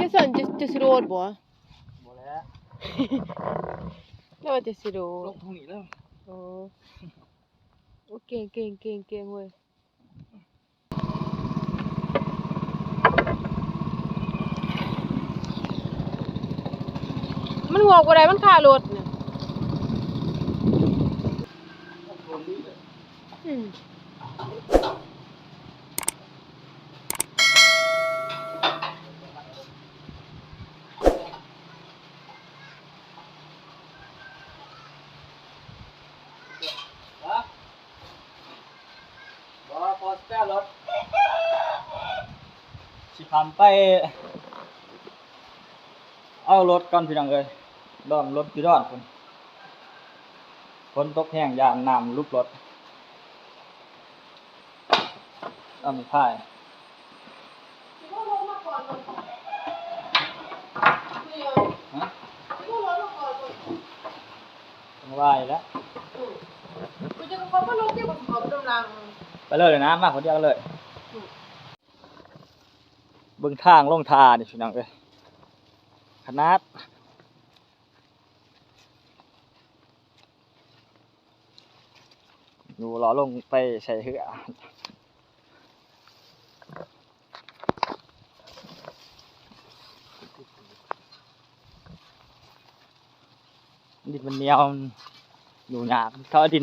นี่ส่วนจะสิโดดบ่ บ่แล้ว แล้วว่าจะสิโด ล ด งทางนี้แล้ว โอ้โอเก่งเว้ยมันงอกบ่ได้มันคารถน่ะอืมบ่พอสแตรถสิพามไปเอารถก่อนพี่น้องเอ้ยดอมรถพี่ดอนพุ่นฝนตกแห้งยามน้ำลุกรถเอามีพายฮะจังว่าอยู่แล้วไปเลยนะมาคนเดียวเลยเบิ่งทางลงทานี่พี่น้องเอ้ยขนาดอยู่รอลงไปใส่เหือดินมันเหนียวอยู่ยากเขาเอาดิ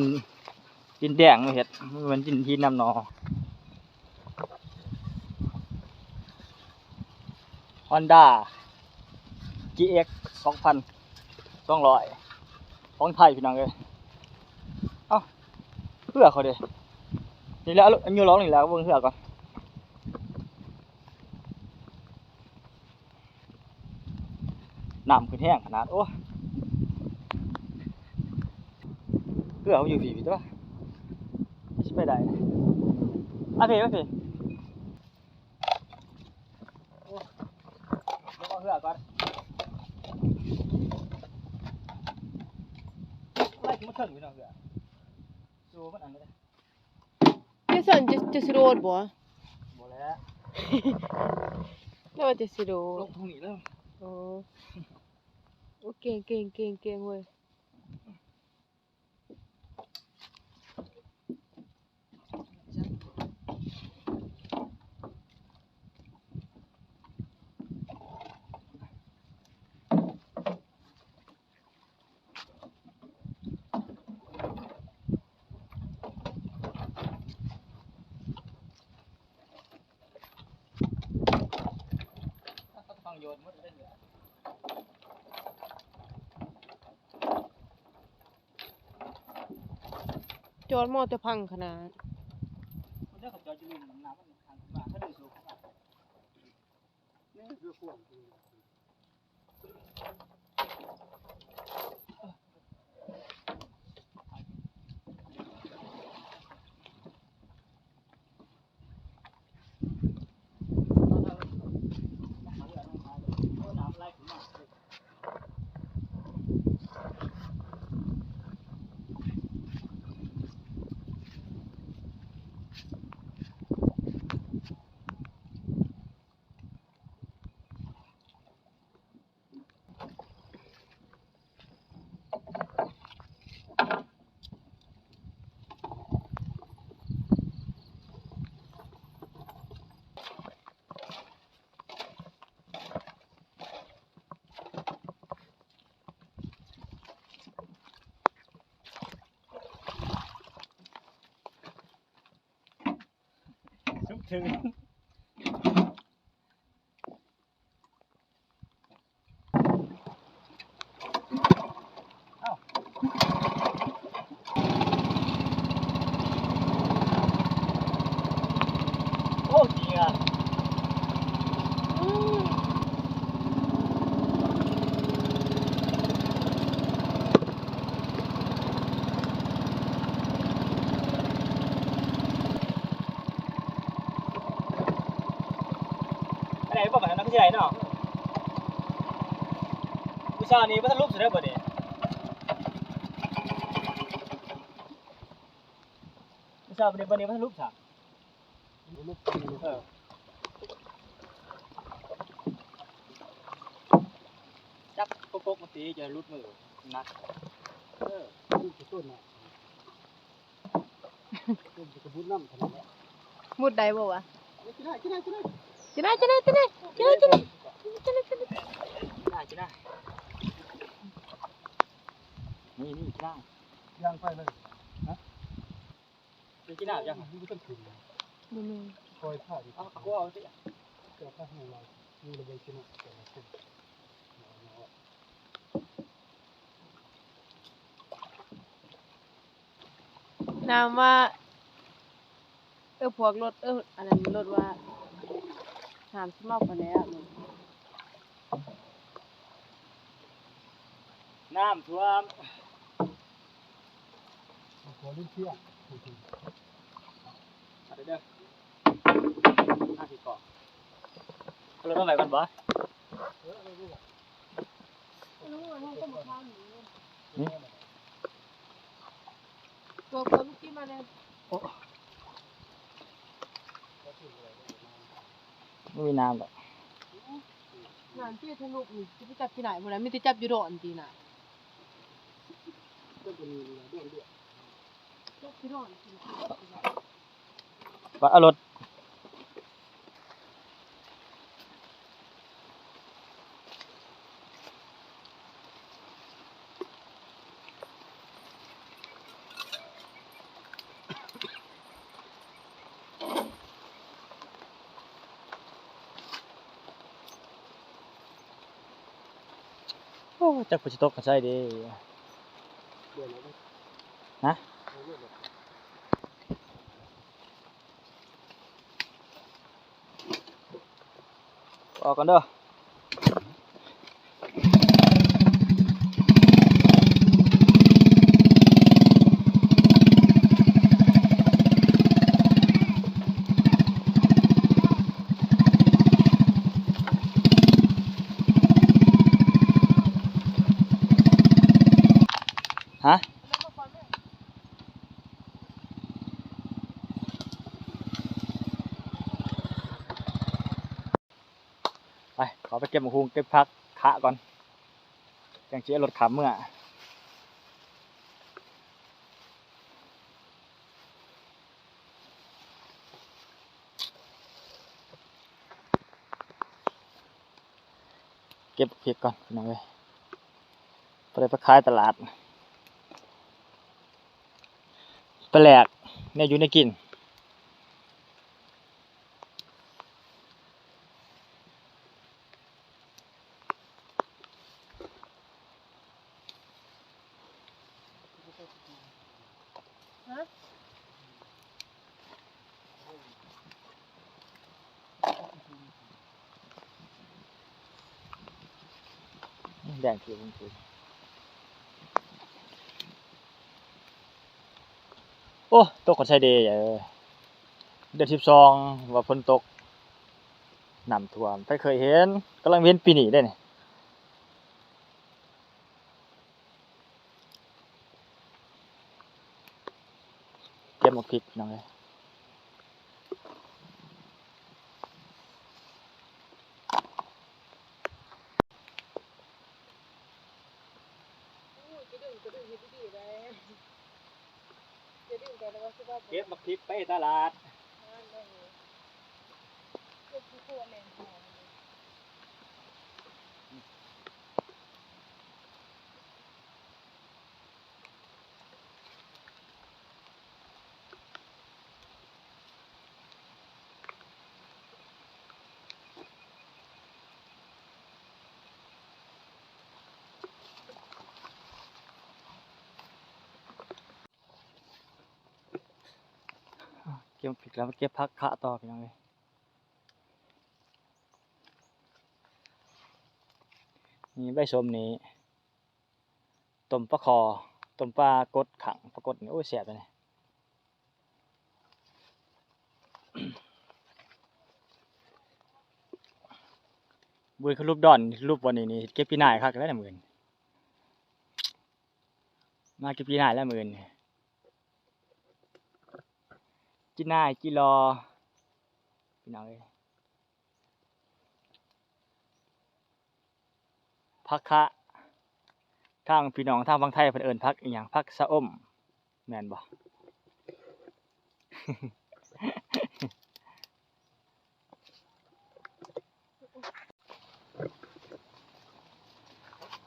นแดงมาเฮ็ดเหมือนดินที่น้ำนอ Honda GX 2,200ของไทยพี่น้องเอ้ยเอ้าเพื่อเขาเด้นี่แล้วอันอยู่ร้องนี่แล้วเบิ่งเพื่อก่อนน้ำขึ้นแห้งขนาดโอ้เพื่อเขาอยู่พี่ตัวสิไปได้มาพี่โอ้ลงเอาเพื่อก่อนไล่ขึ้นมาถึงพี่น้องเพื่อดูมันอันนี้ นี่ส่วนจะสิโดดบ่ บ่แล้ว แล้วว่าจะสิโด ล ด งทางนี้แล้ว โอ้โอเก่งเว้ยฟังโยนหมดเลยเหรอ จอดมอจะพังขนาด มันได้ขับจอจะวิ่งน้ำมันทางขึ้นมาถ้าเดินสูงขึ้นมานี่คือขวดน้ำไหลขึ้นมาชุบถึงเอ้าโอ้จริงอ่ะอะไรบอกแบบนั้นก็ใช่เนาะผู้ชายนี่มันทะลุสุดแล้วบ่เนี่ยผู้ชายบ่เนี่ยมันทะลุฉาก กกมาตีจะรุดมือนักมันจะต้นน่ะต้นจะบุญน้ำขนาดนี้ มุดได้บ่วะ กินได้กินได้กินได้ จะได้จะได้จะได้จะได้จะได้จะได้จะได้ กินได้นี่กินได้ ย่างไปเลย กินได้ยัง นี่ก็ต้องถึง บ่มี คอยท่าดิ เอากูเอาสิ เจ้าท่าของเรามีระเบิดชนะแต่ละคน น้ำว่าพวกรถอันนั้นรถว่าถามสิเมาปานใดอ่ะ น้ำท่วม ขอเล่นเที่ยง เอาเด้อ50 ก่อนเราต้องไปกันบ่ ตัวคนที่มาเลย ไม่มีน้ำหรอก งานที่สนุกนี่จะไปจับที่ไหนบ่ได้มีแต่จับอยู่ดอนตีน่ะ ก็จะมีเรื่องด้วย จับที่ดอนตีน่ะ บัดเอารถโอ้จักผู้สิตกกันใช่เด้ เดี๋ยวนะ ฮะออกกันเด้อฮะไปขอไปเก็บหมูคุงเก็บพักขะก่อนจังสิเอารถขับเมื่อเก็บเก็บก่อนพี่น้องเอ้ยไปขายตลาดไปแหลกเนี่ยอยู่ในกินแดงคือมันคือโอ้ตกก็ใช่เดย์เดือน12ว่าฝนตกน้ำท่วมไปเคยเห็นกำลังเห็นปีนี้ได้นี่เก็บหมกพริกน้องเลยเก็บหมกพริกไปตลาดเก็บหมกพริกแล้วมาเก็บผักคะต่อพี่น้องเลยนี่ใบส้มนี้ต้มปลาคอต้มปลากดขังปลากดนี่โอ้ยแสบเลยนี่บุยเขารูปดอนรูปวันนี้นี่เก็บปีหน้าคักแล้วเนี่ยหมื่นมาเก็บปีหน้าแล้วหมื่นจีน่าจีรอพี่น้องเลยผักคะ ทางพี่น้องทางฝั่งไทยเพิ่นเอิ้นผักอีหยังผักชะอมแม่นบ่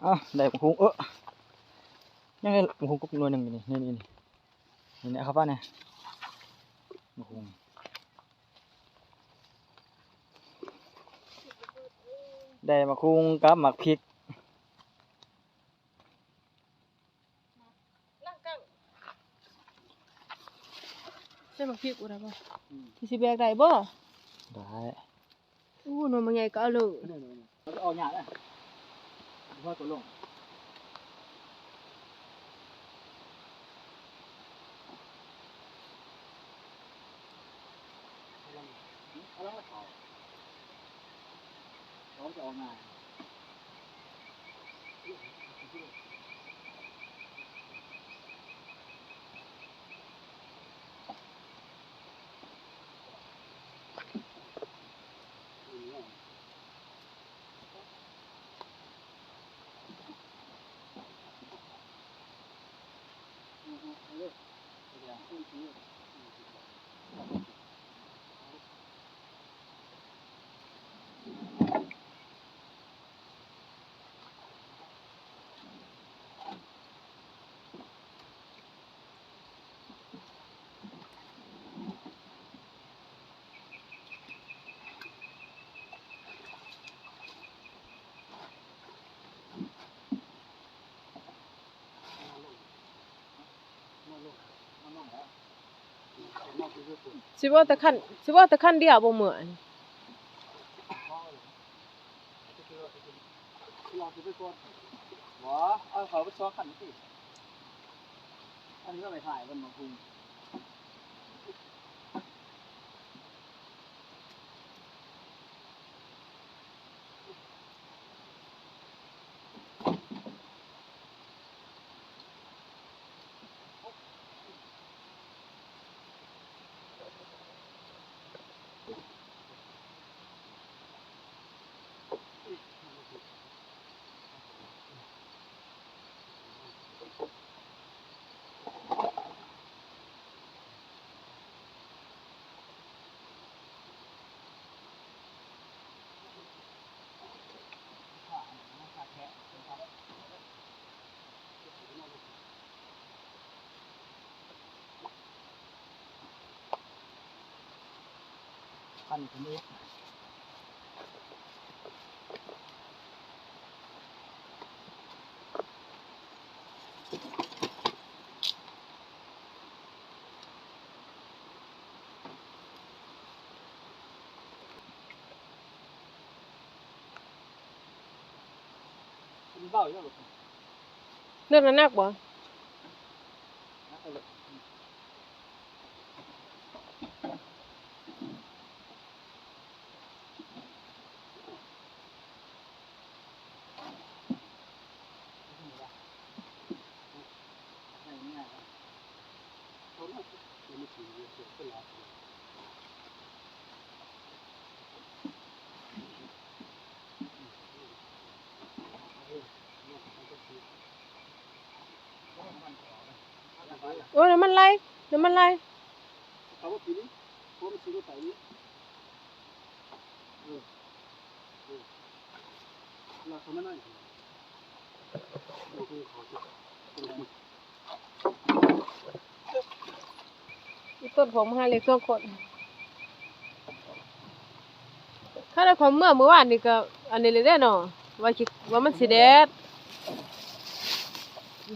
อ้าวได้บักฮุงยังไงบักฮุงกุกหน่วยหนึงอยู่นี่นี่นี่ครับว่าเนี่ยบักฮุงได้บักฮุงกับหมักพริก ใช่บักพริกอุได้บ่ที่สิแบกได้บ่ ได้ อู้หน่วยมันใหญ่ก็เอาเลย เราจะออกหยาดอ่ะพ่อตัวลงเอาแล้วเขาพร้อมจะออกงานสิว่าแต่คันเดียวบ่เหมือน หัวเอาเขาไปซ้อมขันสิอันนี้ก็ไปถ่ายบนมาพุงขันคนนี้เบ้าอยู่หรอ เรื่องนั้นหนักบ่ โอ้ยน้ำมันไหลเขาว่าปีนี้ผมซื้อไปนี้เราทำไม่ได้เราคงขอจะ อีต้นผมหาเล็ก2คนถ้าได้ของเมื่อวานนี่ก็อันนี้เลยเด้อเนาะว่ามันสิแดด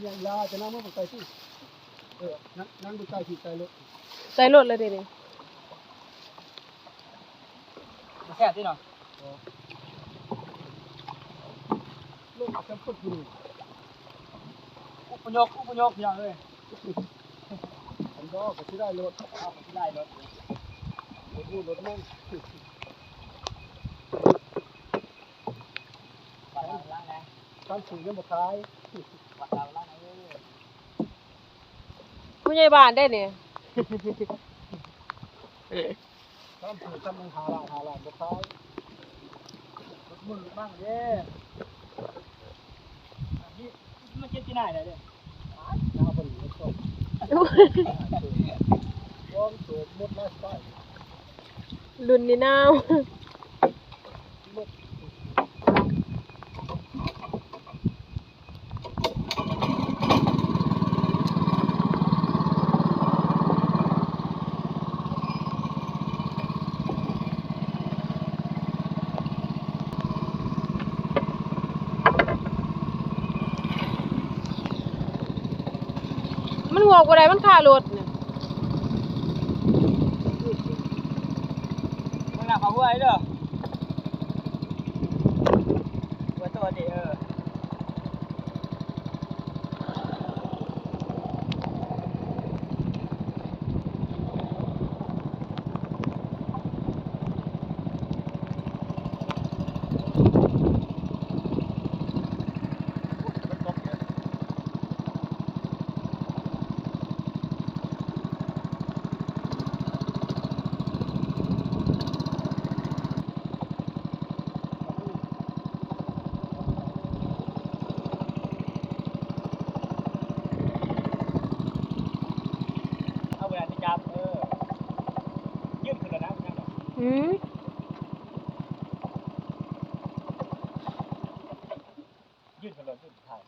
ยังยาจะนั่งมาไปที่นั่งดูใจที่ใจรถ ใส่รถเลยเด้นี่ มาแค่ที่หน่อย ลูกจะพูดอยู่ อุปโยคอย่างเลย ผมก็ที่ได้รถ เอาไปที่ได้รถ รถมั่ง ปัดล้างนะ การสื่อเรื่องบุคาย ปัดล้างนะเอ้ย ผู้ใหญ่บ้านได้นี่ การสื่อทำมันหาลานบุคาย รถมึงบ้างเด้นี่มันจะ ที่ไหนได้เด้อ น้าคนนี้ชอบวอมตัวมุดมาใส่ รุ่นนี้นาว มันหัวกว่าใดมันค่ารถเนี่ย มึงน่ะเขาเว้ยเด้อเว้ยตัวนี้เอาเวลาที่จับยืดขึ้นแล้วนะคุณจัง อืม ยืดขึ้นแล้วยืดถ่าย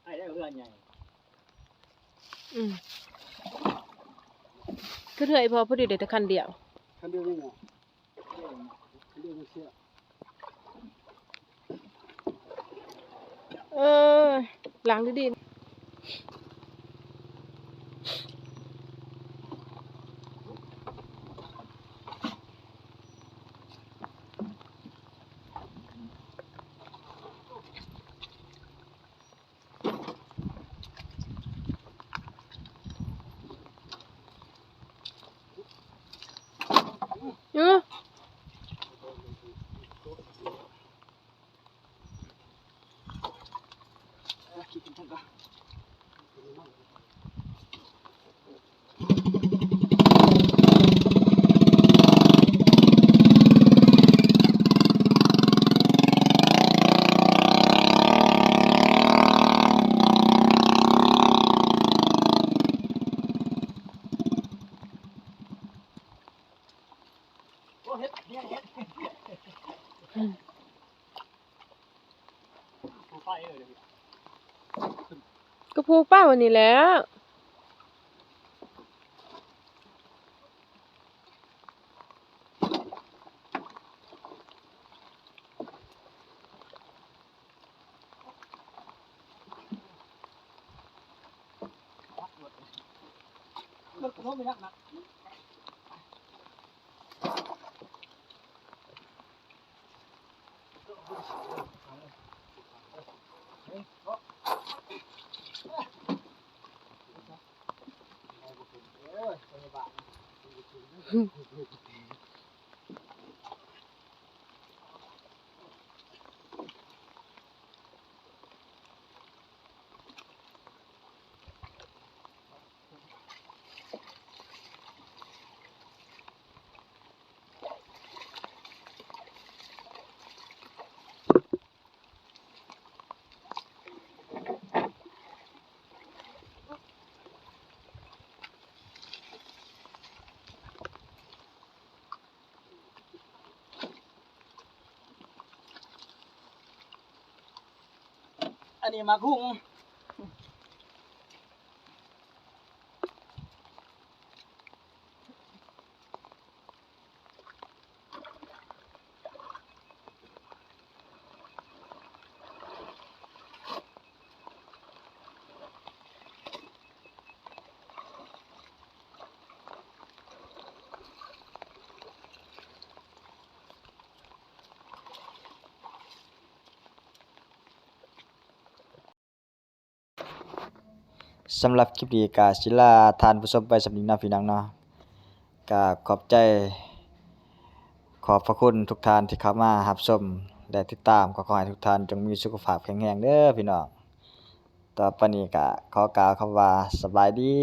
ไอ้ได้เรื่องใหญ่ อืมคือเถื่อยพอพอดีเด็ดแต่คันเดียว คันเดียวนี่ไงคันเดียวไม่เชื่อ เออล้างดีๆ เออ คิดถึงท่านก็ โอ้เฮ็ดเนี่ยเฮ็ดผู้ไปเลย ก็พูป้าวันนี้แหล้ว มันก็ไม่นักนะอันนี้มาคุ้งสำหรับคลิปนี้ก็สิลาท่านผู้ชมไปสำหรับนี้นะพี่น้องเนาะก็ขอบใจขอบพระคุณทุกท่านที่เข้ามารับชม ได้ติดตามก็ขอให้ทุกท่านจงมีสุขภาพแข็งแรงเด้อพี่น้องต่อไปนี้ก็ขอกล่าวคำว่าสบายดี